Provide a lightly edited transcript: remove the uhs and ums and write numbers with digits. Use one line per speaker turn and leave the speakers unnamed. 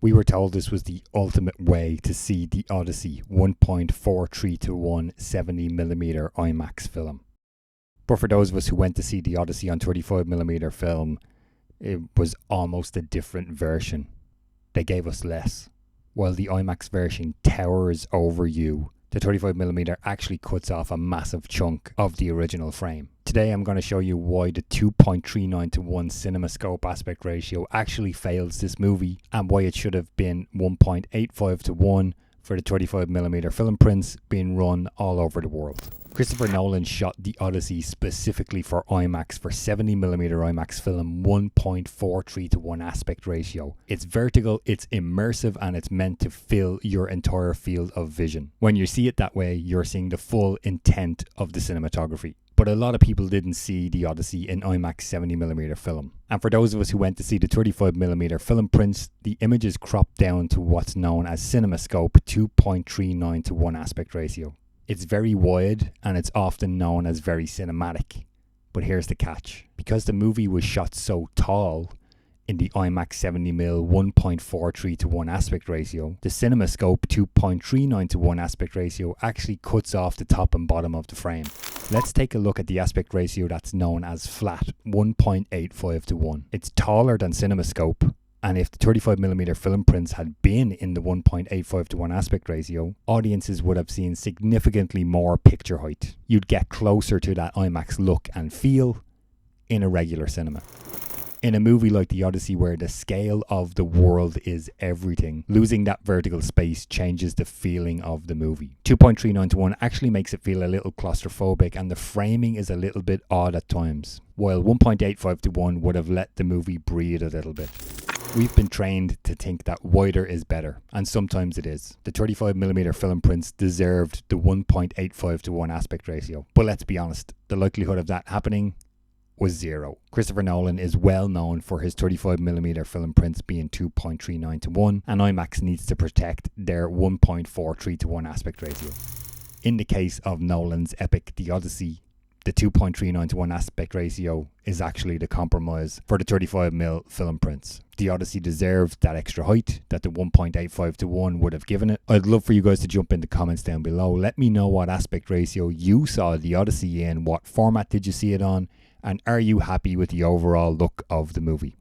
We were told this was the ultimate way to see the Odyssey 1.43:1 70mm IMAX film. But for those of us who went to see the Odyssey on 35mm film, it was almost a different version. They gave us less. While the IMAX version towers over you, the 35mm actually cuts off a massive chunk of the original frame. Today I'm going to show you why the 2.39:1 Cinemascope aspect ratio actually fails this movie, and why it should have been 1.85:1 for the 35mm film prints being run all over the world. Christopher Nolan shot the Odyssey specifically for IMAX for 70mm IMAX film 1.43:1 aspect ratio. It's vertical, it's immersive, and it's meant to fill your entire field of vision. When you see it that way, you're seeing the full intent of the cinematography. But a lot of people didn't see the Odyssey in IMAX 70mm film. And for those of us who went to see the 35mm film prints, the image is cropped down to what's known as Cinemascope 2.39:1 aspect ratio. It's very wide and it's often known as very cinematic. But here's the catch. Because the movie was shot so tall in the IMAX 70mm 1.43:1 aspect ratio, the Cinemascope 2.39:1 aspect ratio actually cuts off the top and bottom of the frame. Let's take a look at the aspect ratio that's known as flat 1.85:1. It's taller than Cinemascope, and if the 35mm film prints had been in the 1.85:1 aspect ratio, audiences would have seen significantly more picture height. You'd get closer to that IMAX look and feel in a regular cinema. In a movie like The Odyssey, where the scale of the world is everything, losing that vertical space changes the feeling of the movie. 2.39:1 actually makes it feel a little claustrophobic, and the framing is a little bit odd at times, while 1.85:1 would have let the movie breathe a little bit. We've been trained to think that wider is better, and sometimes it is. The 35mm film prints deserved the 1.85:1 aspect ratio, but let's be honest, the likelihood of that happening was zero. Christopher Nolan is well known for his 35mm film prints being 2.39:1, and IMAX needs to protect their 1.43:1 aspect ratio. In the case of Nolan's epic The Odyssey, the 2.39:1 aspect ratio is actually the compromise for the 35mm film prints. The Odyssey deserved that extra height that the 1.85:1 would have given it. I'd love for you guys to jump in the comments down below. Let me know what aspect ratio you saw the Odyssey in, what format did you see it on, and are you happy with the overall look of the movie?